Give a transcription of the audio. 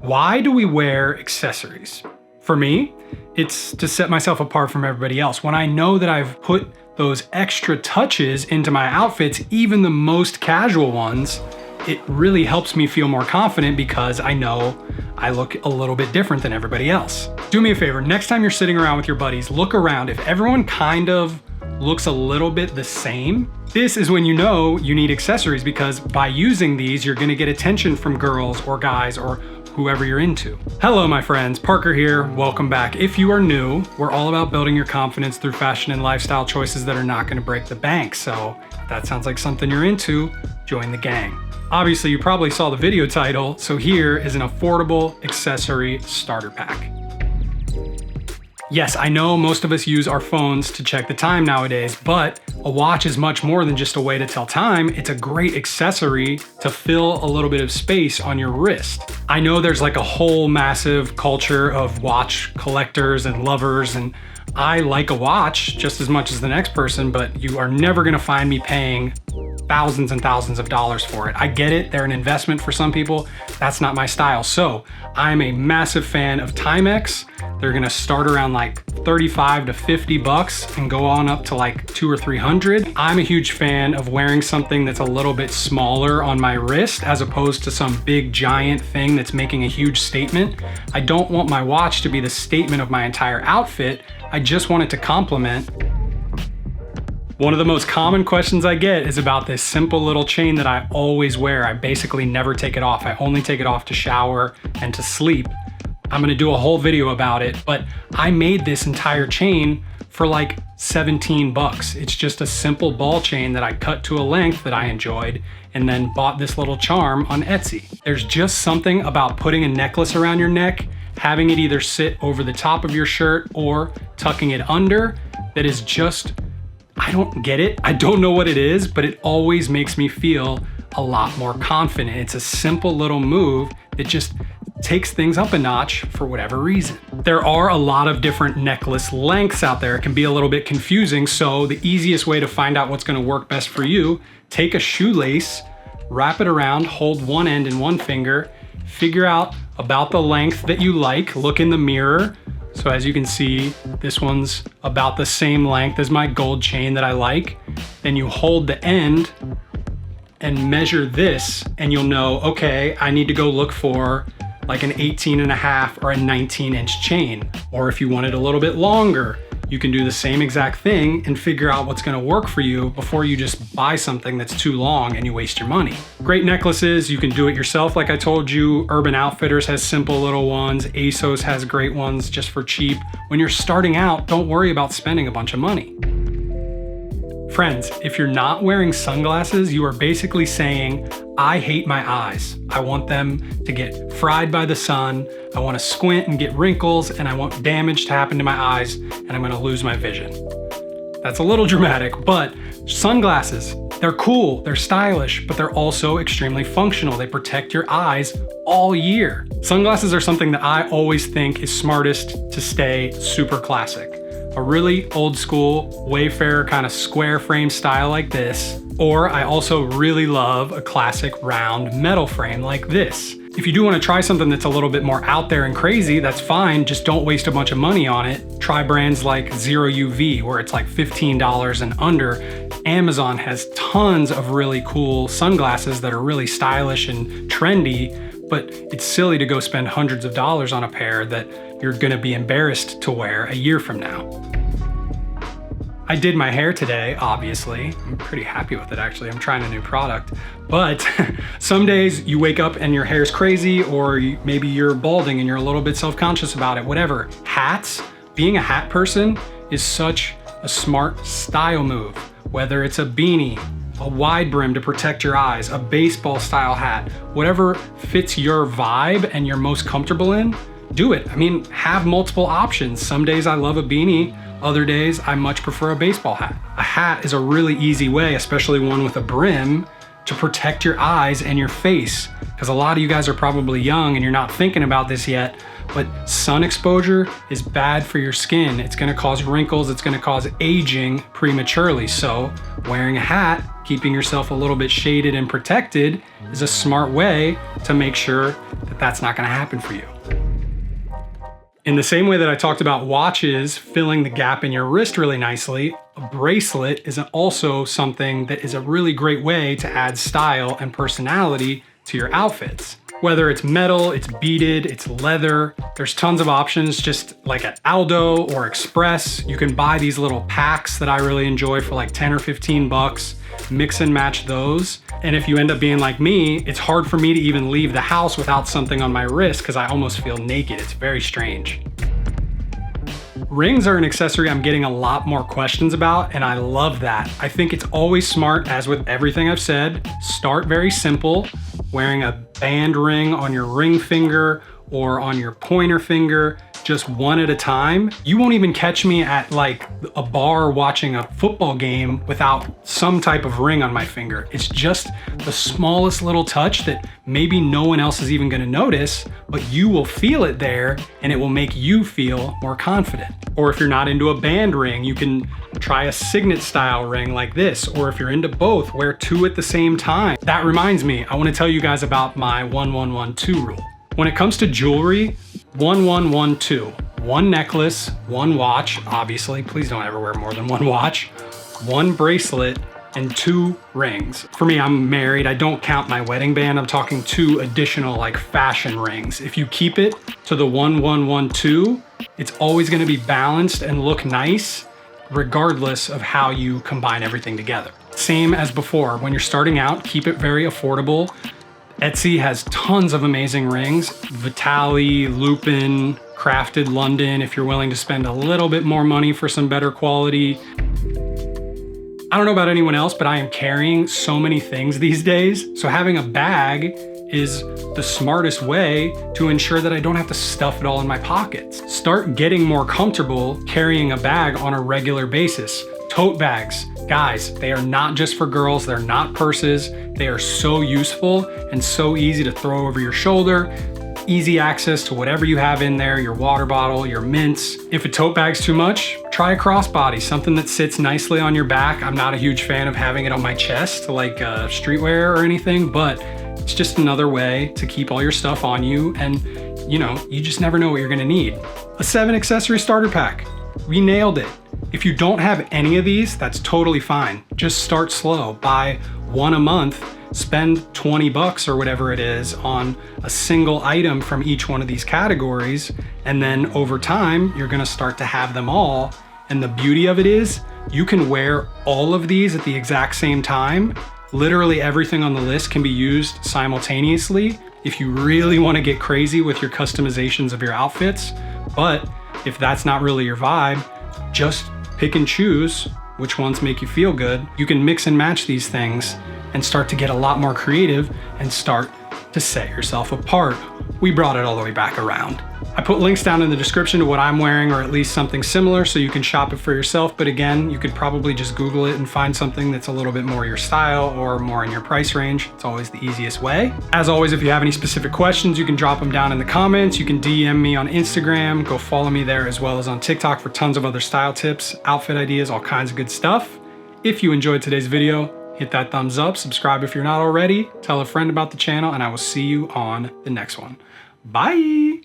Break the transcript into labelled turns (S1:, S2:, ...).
S1: Why do we wear accessories? For me, it's to set myself apart from everybody else. When I know that I've put those extra touches into my outfits, even the most casual ones, it really helps me feel more confident because I know I look a little bit different than everybody else. Do me a favor, next time you're sitting around with your buddies, look around. If everyone kind of looks a little bit the same, this is when you know you need accessories, because by using these, you're gonna get attention from girls or guys or whoever you're into. Hello, my friends, Parker here, welcome back. If you are new, we're all about building your confidence through fashion and lifestyle choices that are not gonna break the bank. So if that sounds like something you're into, join the gang. Obviously, you probably saw the video title, so here is an affordable accessory starter pack. Yes, I know most of us use our phones to check the time nowadays, but a watch is much more than just a way to tell time. It's a great accessory to fill a little bit of space on your wrist. I know there's like a whole massive culture of watch collectors and lovers, and I like a watch just as much as the next person, but you are never gonna find me paying thousands and thousands of dollars for it. I get it, they're an investment for some people. That's not my style. So I'm a massive fan of Timex. They're gonna start around like 35 to 50 bucks and go on up to like 200 or 300. I'm a huge fan of wearing something that's a little bit smaller on my wrist as opposed to some big giant thing that's making a huge statement. I don't want my watch to be the statement of my entire outfit. I just want it to complement. One of the most common questions I get is about this simple little chain that I always wear. I basically never take it off. I only take it off to shower and to sleep. I'm gonna do a whole video about it, but I made this entire chain for like 17 bucks. It's just a simple ball chain that I cut to a length that I enjoyed and then bought this little charm on Etsy. There's just something about putting a necklace around your neck, having it either sit over the top of your shirt or tucking it under, that is just, I don't get it. I don't know what it is, but it always makes me feel a lot more confident. It's a simple little move that just takes things up a notch for whatever reason. There are a lot of different necklace lengths out there. It can be a little bit confusing. So the easiest way to find out what's gonna work best for you, take a shoelace, wrap it around, hold one end in one finger, figure out about the length that you like, look in the mirror. So as you can see, this one's about the same length as my gold chain that I like. Then you hold the end and measure this and you'll know, okay, I need to go look for like an 18.5 or a 19-inch chain. Or if you want it a little bit longer, you can do the same exact thing and figure out what's gonna work for you before you just buy something that's too long and you waste your money. Great necklaces, you can do it yourself. Like I told you, Urban Outfitters has simple little ones. ASOS has great ones just for cheap. When you're starting out, don't worry about spending a bunch of money. Friends, if you're not wearing sunglasses, you are basically saying, I hate my eyes. I want them to get fried by the sun. I want to squint and get wrinkles, and I want damage to happen to my eyes, and I'm going to lose my vision. That's a little dramatic, but sunglasses, they're cool, they're stylish, but they're also extremely functional. They protect your eyes all year. Sunglasses are something that I always think is smartest to stay super classic. A really old school Wayfarer kind of square frame style like this, or I also really love a classic round metal frame like this. If you do want to try something that's a little bit more out there and crazy, that's fine, just don't waste a bunch of money on it. Try brands like Zero UV, where it's like $15 and under. Amazon has tons of really cool sunglasses that are really stylish and trendy, but it's silly to go spend hundreds of dollars on a pair that you're gonna be embarrassed to wear a year from now. I did my hair today, obviously. I'm pretty happy with it, actually. I'm trying a new product. But some days you wake up and your hair's crazy, or maybe you're balding and you're a little bit self-conscious about it, whatever. Hats, being a hat person is such a smart style move. Whether it's a beanie, a wide brim to protect your eyes, a baseball style hat, whatever fits your vibe and you're most comfortable in, do it. I mean, have multiple options. Some days I love a beanie, other days I much prefer a baseball hat. A hat is a really easy way, especially one with a brim, to protect your eyes and your face. Because a lot of you guys are probably young and you're not thinking about this yet, but sun exposure is bad for your skin. It's gonna cause wrinkles, it's gonna cause aging prematurely. So wearing a hat, keeping yourself a little bit shaded and protected is a smart way to make sure that that's not gonna happen for you. In the same way that I talked about watches filling the gap in your wrist really nicely, a bracelet is also something that is a really great way to add style and personality to your outfits. Whether it's metal, it's beaded, it's leather, there's tons of options just like at Aldo or Express. You can buy these little packs that I really enjoy for like 10 or 15 bucks, mix and match those. And if you end up being like me, it's hard for me to even leave the house without something on my wrist because I almost feel naked. It's very strange. Rings are an accessory I'm getting a lot more questions about, and I love that. I think it's always smart, as with everything I've said, start very simple, wearing a band ring on your ring finger or on your pointer finger, just one at a time. You won't even catch me at like a bar watching a football game without some type of ring on my finger. It's just the smallest little touch that maybe no one else is even gonna notice, but you will feel it there and it will make you feel more confident. Or if you're not into a band ring, you can try a signet style ring like this. Or if you're into both, wear two at the same time. That reminds me, I wanna tell you guys about my 1112 rule. When it comes to jewelry, 1112. One necklace, one watch, obviously, please don't ever wear more than one watch, one bracelet, and two rings. For me, I'm married, I don't count my wedding band, I'm talking two additional like fashion rings. If you keep it to the 1112, it's always gonna be balanced and look nice, regardless of how you combine everything together. Same as before, when you're starting out, keep it very affordable. Etsy has tons of amazing rings. Vitali, Lupin, Crafted London, if you're willing to spend a little bit more money for some better quality. I don't know about anyone else, but I am carrying so many things these days. So having a bag is the smartest way to ensure that I don't have to stuff it all in my pockets. Start getting more comfortable carrying a bag on a regular basis. Tote bags, guys, they are not just for girls, they're not purses. They are so useful and so easy to throw over your shoulder. Easy access to whatever you have in there, your water bottle, your mints. If a tote bag's too much, try a crossbody, something that sits nicely on your back. I'm not a huge fan of having it on my chest like streetwear or anything, but it's just another way to keep all your stuff on you, and you know, you just never know what you're gonna need. A 7 accessory starter pack. We nailed it. If you don't have any of these, that's totally fine. Just start slow. Buy one a month, spend 20 bucks or whatever it is on a single item from each one of these categories. And then over time, you're gonna start to have them all. And the beauty of it is you can wear all of these at the exact same time. Literally everything on the list can be used simultaneously if you really wanna get crazy with your customizations of your outfits. But if that's not really your vibe, just pick and choose which ones make you feel good. You can mix and match these things and start to get a lot more creative and start to set yourself apart. We brought it all the way back around. I put links down in the description to what I'm wearing, or at least something similar, so you can shop it for yourself. But again, you could probably just Google it and find something that's a little bit more your style or more in your price range. It's always the easiest way. As always, if you have any specific questions, you can drop them down in the comments. You can DM me on Instagram. Go follow me there, as well as on TikTok for tons of other style tips, outfit ideas, all kinds of good stuff. If you enjoyed today's video, hit that thumbs up, subscribe if you're not already, tell a friend about the channel, and I will see you on the next one. Bye.